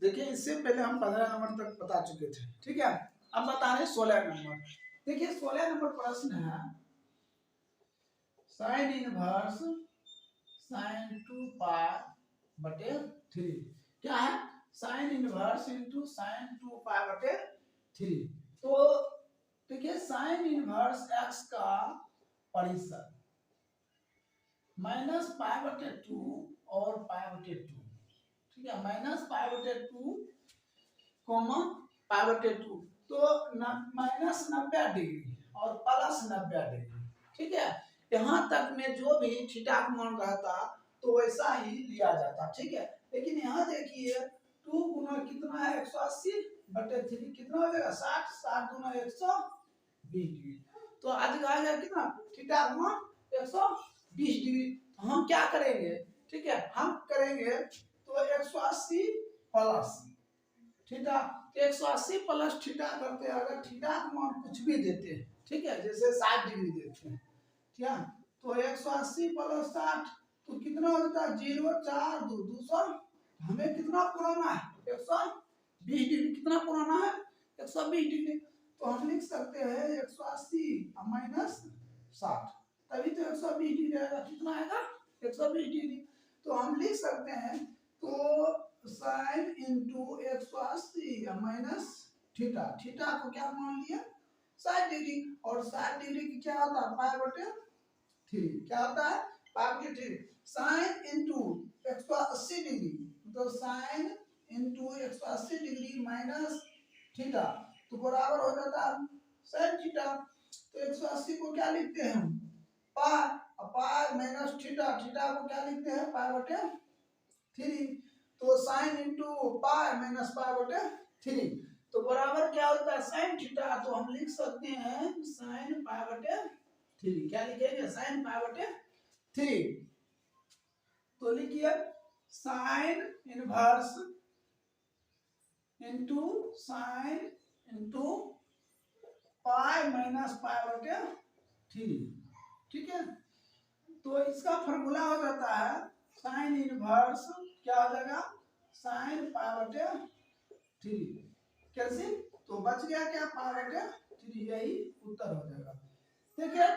देखिए इससे पहले हम 15 नंबर तक बता चुके थे, ठीक है। अब बता रहे 16 नंबर। देखिए 16 नंबर प्रश्न है साइन इनवर्स साइन 2 पाई बटे 3। क्या है? साइन इनवर्स इंटू साइन 2 पाई बटे 3। तो देखिए साइन इनवर्स एक्स का परिसर माइनस पाई बटे 2 और पाई बटे 2, ठीक है। माइनस पाई बटे 2 कॉमा पाई बटे 2, तो माइनस 90 डिग्री और प्लस 90 डिग्री, ठीक है। यहाँ तक में जो भी थीटा का मान रहता तो वैसा ही लिया जाता, ठीक है। लेकिन यहाँ देखिए 2 गुना कितना है 180 बटे 3 कितना हो जाएगा 60, 60 गुना 120 डिग्री। तो आज का आएगा कितना थीटा का मान 120 डिग्री। तो हम क्या करेंगे, ठीक है, हम करेंगे तो 180 प्लस थीटा, 180 प्लस थीटा करते हैं। अगर थीटा का मान कुछ भी देते हैं, ठीक है, जैसे 60 डिग्री देते हैं, क्या, तो 180 प्लस 60 तो कितना हो जाता है 0 4 2 200। हमें कितना पुराना है 120 डिग्री, कितना पुराना है 120 डिग्री। तो हम लिख सकते हैं 180 माइनस 60, तभी तो 120 डिग्री आएगा। कितना आएगा 120 डिग्री। तो हम लिख सकते हैं तो sine into 180 minus theta, theta को क्या मान लिया 60 डिग्री, और 60 डिग्री की क्या होता है पाई बटे 3, क्या होता है पाई बटे 3। साइन इंटू 180 डिग्री तो sine into 180 degree minus theta तो बराबर हो जाता है साइन थीटा। तो 180 को क्या लिखते हैं हम पाई, पाई माइनस थीटा, थीटा को क्या लिखते हैं पाई बटे 3। तो sine into pi minus pi बटे 3 तो बराबर क्या होता है साइन थीटा। तो हम लिख सकते हैं साइन पाई बटे 3। क्या लिखेंगे साइन पाई बटे 3। तो लिखिए sine inverse into sine into pi minus pi बटे 3, ठीक है। तो इसका फॉर्मूला हो जाता है साइन इनवर्स क्या हो जाएगा साइन पाई बटे 3 कैसे, तो बच गया क्या पाई बटे 3, यही उत्तर हो जाएगा। देखिए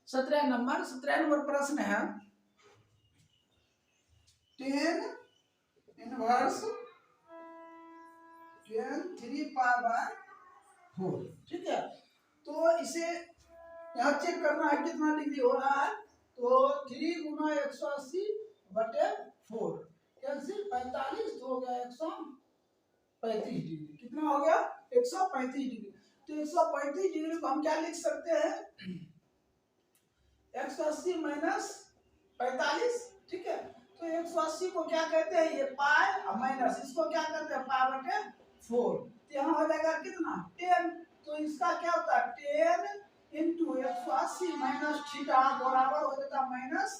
17 नंबर प्रश्न है tan inverse tan 3 pi by 4, ठीक है। तो इसे यहाँ चेक करना है कितना डिग्री हो रहा है, तो 3 गुना 180 बटे 4 कैंसिल 45 तो हो गया 135 डिग्री। कितना हो गया 135 डिग्री। तो 135 डिग्री को हम क्या लिख सकते हैं 180 माइनस 45, ठीक है। तो 180 को क्या कहते हैं ये पाई और माइनस इसको क्या कहते हैं पाई बटे 4। तो यहाँ हो जाएगा कितना 10। तो इसका क्या होता है 10 इंटू 180 माइनस थीटा बराबर हो जाता माइनस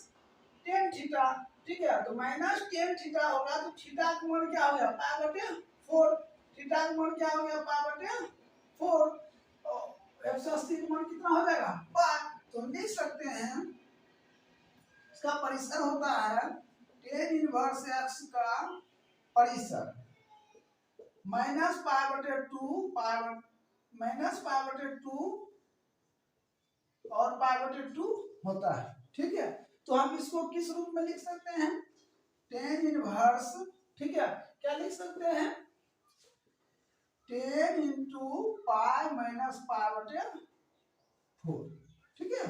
10 थीटा, ठीक है। तो माइनस 10 थीटा होगा तो थीटा का मान क्या हो गया पाई बटे 4, थीटा का मान क्या हो गया पाई बटे 4। 180 का मान कितना हो जाएगा पाई। तो हम लिख सकते हैं इसका परिसर होता है tan इनवर्स x का परिसर माइनस पाई बटे 2 पाई माइनस पाई बटे 2 और पाई बटे 2 होता है, ठीक है। तो हम इसको किस रूप में लिख सकते हैं tan इनवर्स, ठीक है, क्या लिख सकते हैं 10 इंटू पाई माइनस पाई बटे 4, ठीक है।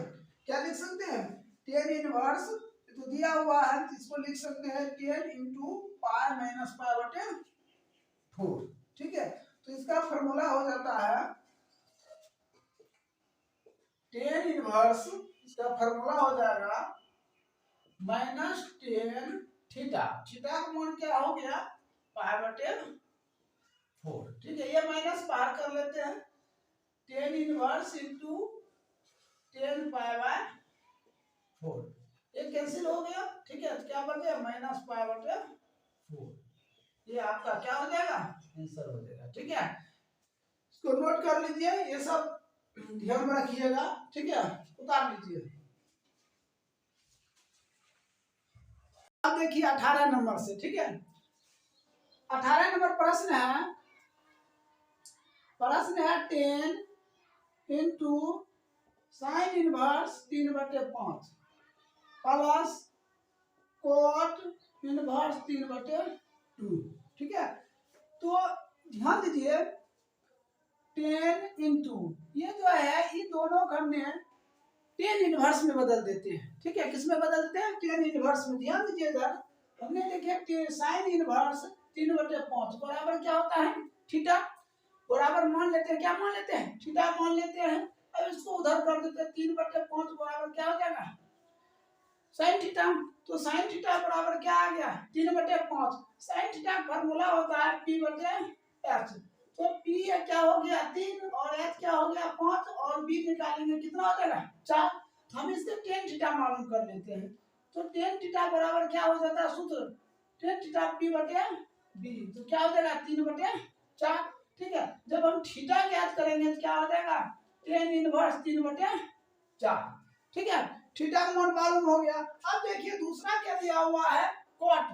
क्या लिख सकते हैं tan इनवर्स तो दिया हुआ है तो इसको लिख सकते हैं 10 इंटू पाई माइनस पाई बटे 4, ठीक है। तो इसका फॉर्मूला हो जाता है tan इनवर्स, इसका फॉर्मूला हो जाएगा माइनस 10 थीटा, थीटा का मान क्या हो गया पाई बटे 4, ठीक है। ये माइनस बाहर कर लेते हैं tan inverse into 10 pi by 4 ये कैंसिल हो गया, ठीक है। तो क्या बच गया माइनस पाई बटे 4। ये आपका क्या हो जाएगा आंसर हो जाएगा, ठीक है। इसको नोट कर लीजिए, ये सब ध्यान में रखिएगा, ठीक है। उतार लीजिए। अब देखिए 18 नंबर से, ठीक है। 18 नंबर प्रश्न है। प्रश्न है 10 into sine inverse 3/5 plus cot inverse 3/2। ठीक है, तो ध्यान दीजिए 10 इंटू ये जो है ये दोनों को हमने 10 इनवर्स में बदल देते हैं। ठीक है, किस में बदल देते हैं? 10 इनवर्स में। ध्यान दीजिए इधर हमने देखे साइन इनवर्स 3/5 बराबर क्या होता है? थीटा। बराबर मान लेते हैं, क्या मान लेते हैं? थीटा मान लेते हैं। अब इसको उधर कर देते हैं, 3/5 बराबर क्या हो जाएगा? Sine theta. तो साइन थीटा बराबर क्या आ गया? 3/5। साइन थीटा का फार्मूला होता है P/H। तो P क्या हो गया? 3 और H क्या हो गया? 5 और B निकालेंगे कितना हो जाएगा? 4। हम इससे tan थीटा मालूम कर लेते हैं। तो tan थीटा बराबर क्या हो जाता है? सूत्र tan थीटा P/B। तो क्या हो जाएगा? 3/4। ठीक है, जब हम थीटा ज्ञात करेंगे तो क्या हो जाएगा? tan inverse 3/4। ठीक है, थीटा का मान मालूम हो गया। अब देखिए दूसरा क्या दिया हुआ है? कोट।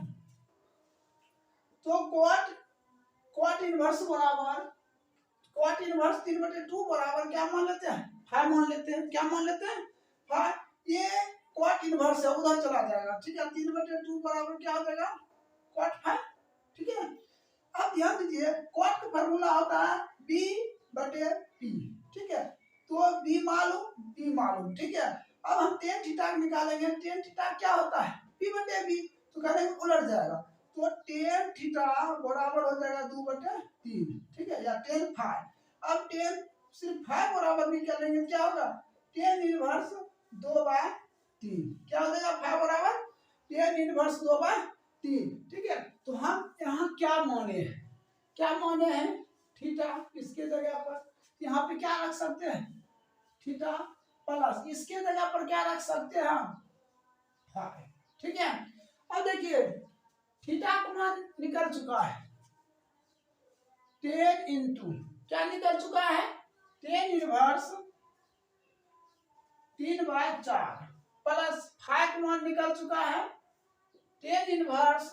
तो कोट इनवर्स बराबर कोट इनवर्स 3/2 बराबर क्या मान लेते हैं? 5 मान लेते हैं। क्या मान लेते हैं? 5। ये कोट इनवर्स है, उधर चला जाएगा। ठीक है, 3/2 बराबर क्या हो जाएगा? कोट 5। ठीक है, अब ध्यान दीजिए कोट का फार्मूला होता है B/P। ठीक है, तो B मालूम। ठीक है, अब हम tan थीटा निकालेंगे। tan थीटा क्या होता है? P/B। तो करेंगे उलट जाएगा। तो tan थीटा बराबर हो जाएगा 2/3। ठीक है, या tan 5। अब tan सिर्फ 5 बराबर निकालेंगे क्या होगा? tan inverse 2/3। क्या हो जाएगा? 5 बराबर tan इनवर्स 2/3। ठीक है, तो हम यहाँ क्या माने हैं? थीटा। इसके जगह पर यहाँ पे क्या रख सकते हैं? थीटा प्लस इसके जगह पर क्या रख सकते हैं हम? 5। ठीक है, अब देखिए थीटा का मान निकल चुका है। tan इंटू क्या निकल चुका है? tan इनवर्स 3/4 प्लस 5 का मान निकल चुका है tan इनवर्स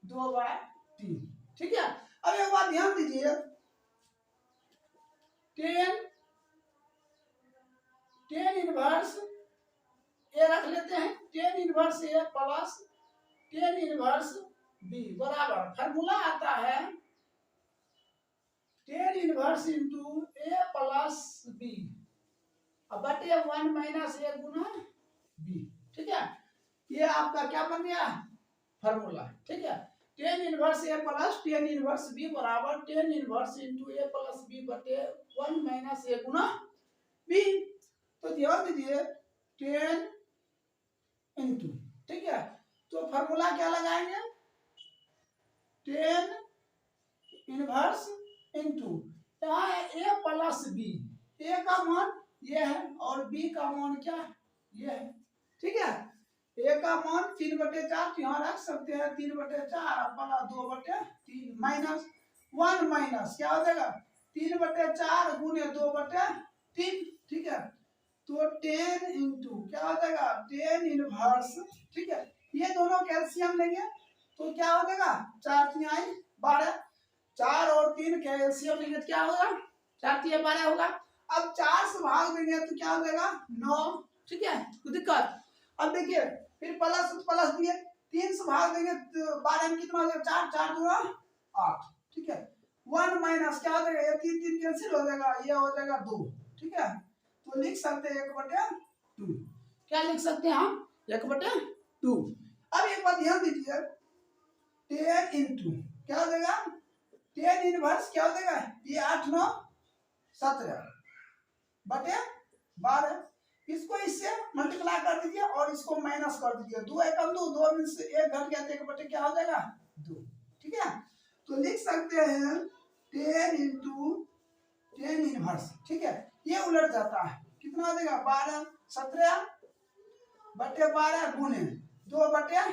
2/3। ठीक है, अब एक बात ध्यान दीजिए tan इनवर्स ए रख लेते हैं। tan इनवर्स ए प्लस tan इनवर्स बी बराबर फार्मूला आता है tan इनवर्स इंटू ए प्लस बी बटे 1 माइनस ए गुना बी। ठीक है, ये आपका क्या बन गया? फार्मूला। ठीक है, tan इनवर्स ए प्लस tan इनवर्स बी बराबर tan इनवर्स इंटू ए प्लस बी बटे 1 माइनस ए गुना बी। तो ध्यान दीजिए tan इंटू। ठीक है, तो फार्मूला क्या लगाएंगे? tan इनवर्स इंटू यहाँ है a प्लस बी। a का मान ये है और b का मान क्या है? ये है। ठीक है, a का मान 3/4 यहाँ रख सकते हैं। 3/4 प्लस 2/3 माइनस 1 माइनस क्या हो जाएगा? 3/4 गुने 2/3। ठीक है, तो tan इंटू क्या हो जाएगा? tan inverse. ठीक है, ये दोनों कैल्शियम लेंगे तो क्या हो जाएगा? 4×3 = 12। 4 और 3 कैल्शियम लेंगे तो क्या होगा? 4×3 = 12 होगा। अब 4 से भाग देंगे तो क्या हो जाएगा? 9। ठीक है, कोई दिक्कत? अब देखिए फिर प्लस दिए 3 से भाग देंगे तो 12 में कितना हो जाएगा? 4 4 2 8। ठीक है, 1 माइनस क्या हो जाएगा? ये 3 कैंसिल हो जाएगा, ये हो जाएगा 2। ठीक है, तो लिख सकते हैं 1/2। क्या लिख सकते हैं हम? 1/2। अब एक बात ध्यान दीजिए tan इंटू क्या हो जाएगा? tan इनवर्स क्या हो जाएगा? ये 8 9 17 बटे 12। इसको इससे मल्टीप्लाई कर दीजिए और इसको माइनस कर दीजिए। 2 एकम 2, 2 में से 1 घट गया तो 1 बटे क्या हो जाएगा? 2। ठीक है, तो लिख सकते हैं tan इंटू tan इनवर्स। ठीक है, ये उलट जाता है कितना हो जाएगा? 12 17 बटे 12 गुने 2/1।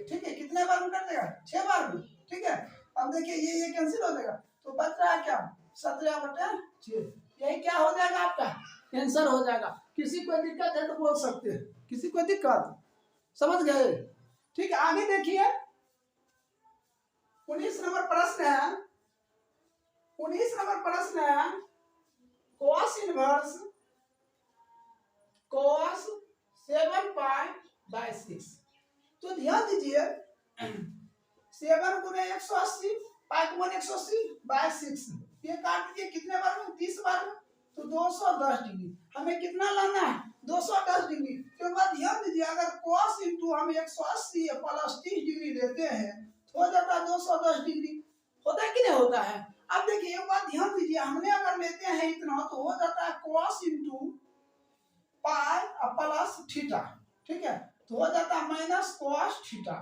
ठीक है, कितने बार में कर देगा? 6 बार में। ठीक है, अब देखिए ये कैंसिल हो जाएगा तो बच रहा है क्या? 17/6। यही क्या हो जाएगा? आपका आंसर हो जाएगा। किसी को दिक्कत है तो बोल सकते हैं। किसी को दिक्कत? समझ गए? ठीक है, आगे देखिए 19 नंबर प्रश्न है, 19 नंबर प्रश्न है cos inverse cos 7 pi by 6। तो ध्यान दीजिए 7 गुने 180 पाई गुने 180 बाय 6, ये काट दीजिए कितने बार में, 30 बार में, तो 210 डिग्री। हमें कितना लाना है, 210 डिग्री। तो बाद ध्यान दीजिए अगर cos इंटू हम 180 प्लस 30 डिग्री लेते हैं तो हो जाता है 210 डिग्री। होता है कि नहीं होता है। अब देखिए एक बात ध्यान दीजिए, हमने अगर लेते हैं इतना तो हो जाता है cos into pi plus theta, ठीक है, तो हो जाता है माइनस cos थीटा।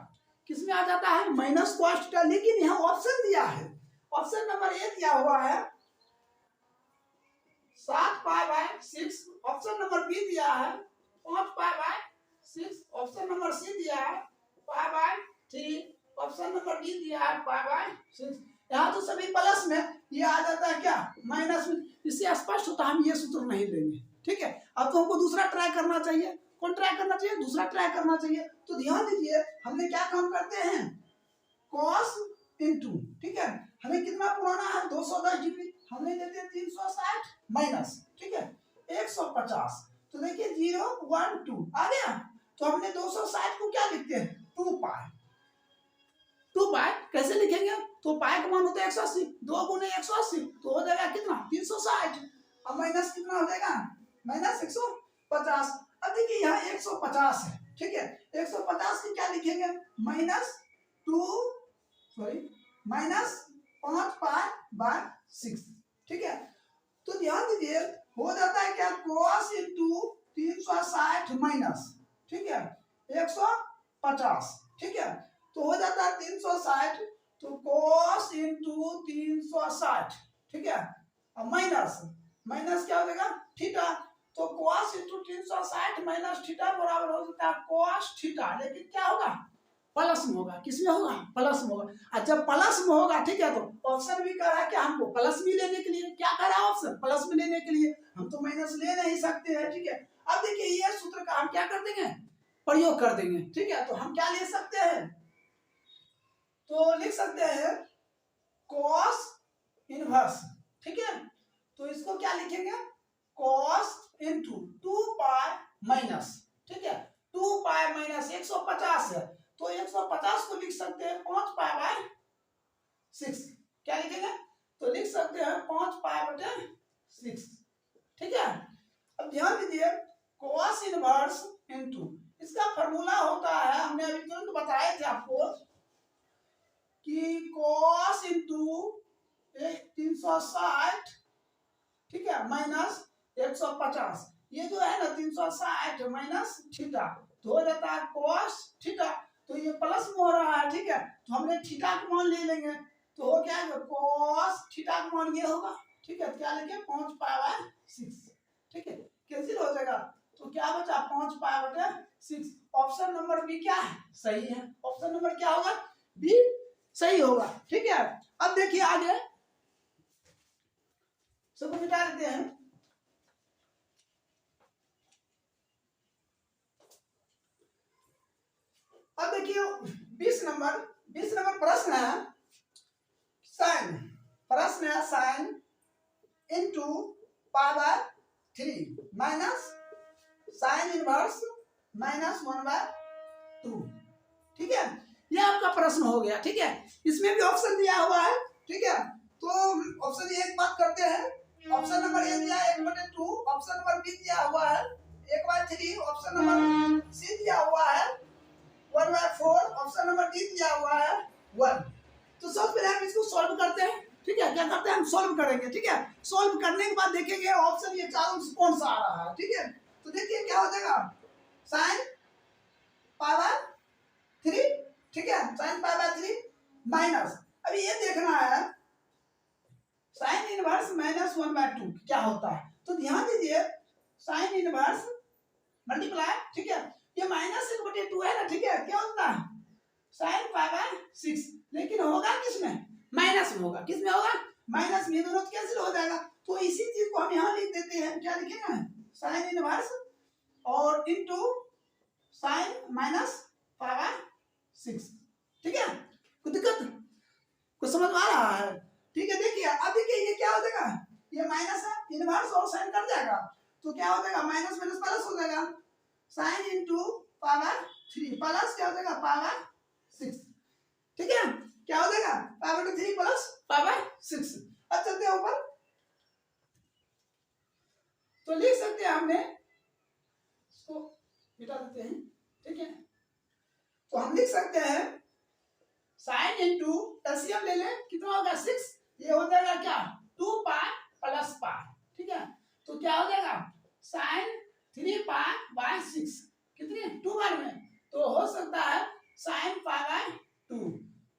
किसमें आ जाता है, माइनस cos थीटा। लेकिन यहाँ ऑप्शन दिया है, ऑप्शन नंबर ए दिया हुआ है 7 pi by 6, option number B दिया है 5 pi by 6, option number C दिया है pi by 3, option number D दिया है पाई बाय 6। यहाँ तो सभी प्लस में, ये आ जाता है क्या, माइनस में। इससे स्पष्ट होता है हम ये सूत्र नहीं लेंगे, ठीक है। अब तो हमको दूसरा ट्राई करना चाहिए। कौन ट्राई करना चाहिए, दूसरा ट्राई करना चाहिए। तो ध्यान दीजिए हमने क्या काम करते हैं, cos इंटू, ठीक है, हमें कितना पुराना है 210 डिग्री, हमने देते हैं 360 माइनस, ठीक है, 150। तो देखिए 0 1 2 आ गया। तो हमने 260 को क्या लिखते हैं, 2 पाई। 2 पाई कैसे लिखेंगे, तो पाई का मान होता है 180, 2 गुने 180 तो हो जाएगा कितना, 360। अब माइनस कितना हो जाएगा, माइनस 150। अब देखिए यहाँ 150 है, ठीक है, 150 की क्या लिखेंगे, minus 2 sorry minus 5 pi by 6, ठीक है। तो ध्यान दीजिए हो जाता है क्या, cos इंटू 360 माइनस, ठीक है, 150, ठीक है, तो हो जाता है 360। तो cos इंटू 360, ठीक है, अब माइनस माइनस क्या हो जाएगा, थीटा। तो cos इंटू 360 माइनस थीटा बराबर हो जाता है cos थीटा। लेकिन क्या होगा, प्लस में होगा। किसमें होगा, प्लस में होगा। अच्छा प्लस में होगा, ठीक है, तो ऑप्शन भी कह रहा है कि हमको प्लस में लेने के लिए, क्या कह रहा है ऑप्शन, प्लस में लेने के लिए। हम तो माइनस ले नहीं सकते हैं, ठीक है। अब देखिए ये सूत्र का हम क्या कर देंगे, प्रयोग कर देंगे, ठीक है। तो हम क्या ले सकते हैं, तो लिख सकते हैं cos इनवर्स, ठीक है। तो इसको क्या लिखेंगे, cos इंटू 2 पाई माइनस, ठीक है, 2 पाई माइनस 150 है, तो 150 को लिख सकते हैं 5 पाई बाय 6। क्या लिखेंगे, तो लिख सकते हैं 5 पाई बटे 6, ठीक है। अब ध्यान दीजिए cos इनवर्स इनटू, इसका फार्मूला होता है, हमने अभी तुरंत बताए थे आपको कि cos इंटू 360, ठीक है, माइनस 150, ये जो है ना 360 माइनस थीटा, तो हो जाता है cos थीटा। तो ये प्लस में हो रहा है, ठीक है, तो हमने थीटा का मान ले लेंगे। तो हो क्या है, cos थीटा का मान ये होगा, ठीक है, क्या लेंगे 5 पाई बाय 6, ठीक है, कैंसिल हो जाएगा। तो क्या बचा, 5 पाई बटे 6। ऑप्शन नंबर बी क्या है, सही है। ऑप्शन नंबर क्या होगा, बी सही होगा, ठीक है। अब देखिए आगे सबको मिटा देते हैं। अब देखिए 20 नंबर प्रश्न है साइन, प्रश्न है sine into pi by 3 minus sine inverse minus 1/2, ठीक है। ये आपका प्रश्न हो गया, ठीक है। इसमें भी ऑप्शन दिया हुआ है, ठीक है। तो ऑप्शन एक बात करते हैं, ऑप्शन नंबर ए दिया है 1/2, ऑप्शन नंबर बी दिया हुआ है 1/3, ऑप्शन नंबर सी दिया हुआ है 1/4, ऑप्शन नंबर डी दिया हुआ है 1। तो सबसे पहले हम इसको सॉल्व करते हैं, ठीक है। क्या करते हैं, हम सॉल्व करेंगे, ठीक है। सॉल्व करने के बाद देखेंगे ऑप्शन ये चारों से कौन सा आ रहा है, ठीक है। तो देखिए क्या हो जाएगा, साइन पाई बाय 3, ठीक है, साइन पाई बाय 3 माइनस, अभी ये देखना है साइन इनवर्स माइनस 1/2 क्या होता है। तो ध्यान दीजिए साइन इनवर्स मल्टीप्लाई, ठीक है, ये माइनस 1/2 है ना, ठीक है, क्या होता है साइन पाई बाय 6। लेकिन होगा किसमें, माइनस में होगा। किसमें होगा, माइनस में, दोनों कैंसिल हो जाएगा। तो इसी चीज को हम यहाँ लिख देते हैं, क्या लिखेंगे, साइन इनवर्स और into sine minus pi by 6, ठीक है। कोई दिक्कत, कुछ समझ में आ रहा है? ठीक है, देखिए अब देखिए ये क्या हो जाएगा, ये माइनस है, इनवर्स और साइन कट जाएगा, तो क्या हो जाएगा, माइनस माइनस प्लस हो जाएगा, साइन इंटू पावर 3 प्लस क्या हो जाएगा पावर 6। ठीक है, क्या हो जाएगा पावर 3 प्लस पावर 6। अब चलते हैं ऊपर, तो लिख सकते हैं हमने इसको मिटा देते हैं। ठीक है, तो हम लिख सकते हैं साइन इंटू एलसीएम ले लें, कितना होगा 6, ये हो जाएगा क्या 2 पाई प्लस पाई। ठीक है, तो क्या हो जाएगा साइन 3 पाई बाय 6 कितनी 2 बार में, तो हो सकता है साइन पाई बाय 2,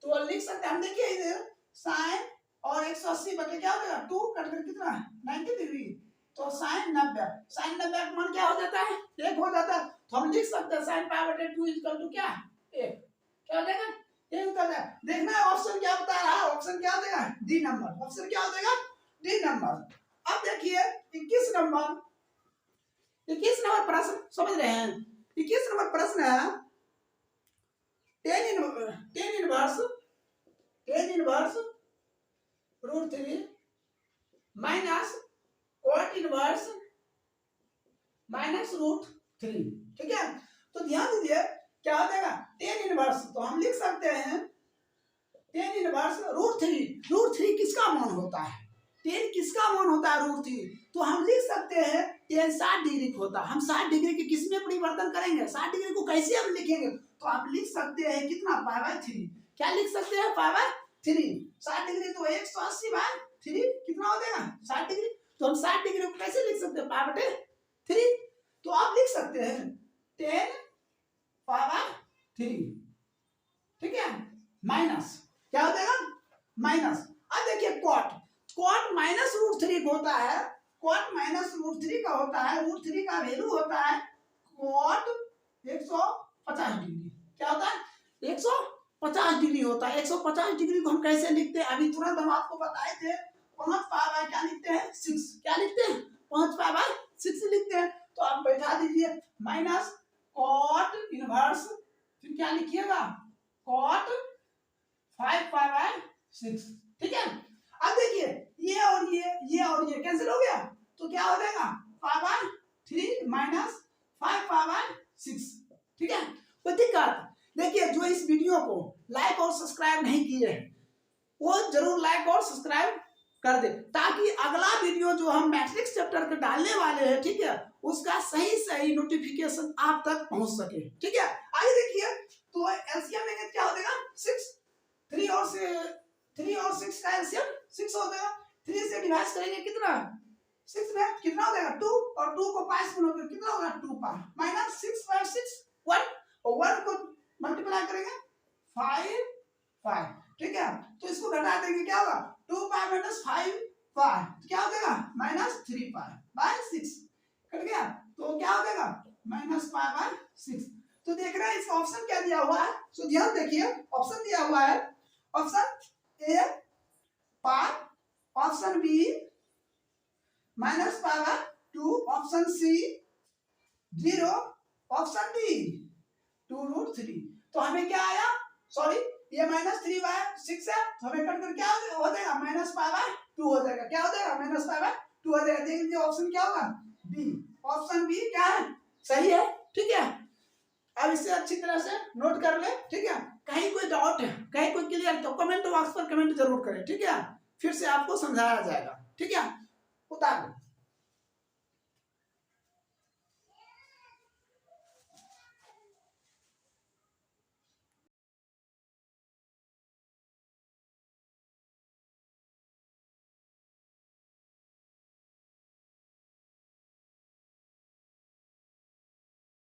तो लिख सकते हैं हम, देखिए इधर साइन और 180 बटे क्या हो जाएगा 2 कट कर कितना 90 डिग्री, तो साइन 90, साइन 90 का मान क्या हो जाता है 1 हो जाता है, तो हम लिख सकते हैं साइन पाई बटे 2 इक्वल टू क्या 1, क्या हो जाएगा ये उत्तर है। देखना है ऑप्शन क्या बता रहा है, ऑप्शन क्या हो जाएगा डी नंबर, ऑप्शन क्या हो जाएगा डी नंबर। अब देखिए 21 नंबर, 21 नंबर प्रश्न समझ रहे हैं, 21 नंबर प्रश्न है tan inverse root 3 minus cot inverse minus root 3। ठीक है, तो ध्यान दीजिए क्या हो जाएगा टेन इनवर्स, तो हम लिख सकते हैं टेन इनवर्स रूट 3, रूट 3 किसका मान होता है, टेन किसका मान होता है रूट 3, तो हम लिख सकते हैं टेन 60 डिग्री का होता है, हम 60 डिग्री के किस में परिवर्तन करेंगे, 60 डिग्री को कैसे हम लिखेंगे, तो आप लिख सकते हैं कितना पाई बाय 3, क्या लिख सकते हैं पाई बाय 3, 60 डिग्री तो 180 बाय 3 कितना हो जाएगा 60 डिग्री, तो हम 60 डिग्री को कैसे लिख सकते हैं पाई बटे 3, तो आप लिख सकते हैं 10 पाई बाय 3। ठीक है, माइनस क्या हो जाएगा माइनस, अब देखिए कॉट, कॉट माइनस रूट 3 होता है, कॉट माइनस रूट 3 का होता है, रूट 3 का वैल्यू होता है कॉट 150 डिग्री, क्या होता है 150 डिग्री होता है, 150 डिग्री को हम कैसे लिखते हैं, अभी तुरंत हम आपको बताए थे 5 पाई बाय क्या लिखते हैं 6, क्या लिखते हैं 5 पाई बाय 6 लिखते हैं, तो आप बैठा दीजिए माइनस कॉट इनवर्स, फिर क्या लिखिएगा कॉट 5 पाई बाय 6। ठीक है, अब देखिए ये और ये कैंसिल हो गया, तो क्या हो जाएगा पाई बाय 3 माइनस 5 पाई बाय 6। ठीक है, कोई दिक्कत, देखिए जो इस वीडियो को लाइक और सब्सक्राइब नहीं किए वो जरूर लाइक और सब्सक्राइब कर दे, ताकि अगला वीडियो जो हम मैट्रिक्स चैप्टर के डालने वाले हैं, ठीक है, उसका सही नोटिफिकेशन आप तक पहुंच सके। ठीक है, आगे देखिए, तो एलसीएम लेंगे क्या हो जाएगा 6, 3 और 6 का एलसीएम 6 हो जाएगा, 3 से डिवाइड करेंगे कितना 6 में कितना हो जाएगा 2, और 2 को 5 से गुणा कितना होगा 2 पाई माइनस 6 बाय 6 1, और 1 को मल्टीप्लाई करेंगे 5। ठीक है, तो इसको घटा देंगे क्या होगा 2 पाई माइनस 5 पाई, क्या हो जाएगा माइनस 3 पाई बाय 6, कट गया, तो क्या हो जाएगा माइनस पाई बाय 6। तो देख रहे हैं इसका ऑप्शन क्या दिया हुआ है, तो ध्यान देखिए ऑप्शन दिया हुआ है, option A pi, option B minus pi by 2, option C 0, option D 2√3। तो हमें क्या आया, सॉरी ये माइनस 3 बाय 6 है, तो हमें कट कर क्या हो जाएगा माइनस पाई बाय 2 हो जाएगा, क्या हो जाएगा माइनस पाई बाय 2 हो जाएगा। देख लीजिए ऑप्शन क्या होगा बी, ऑप्शन बी क्या है सही है। ठीक है, अब इसे अच्छी तरह से नोट कर ले। ठीक है, कहीं कोई डाउट है, कहीं कोई क्लियर, तो कमेंट बॉक्स पर कमेंट जरूर करें। ठीक है, फिर से आपको समझाया जाएगा। ठीक है, उतार लो।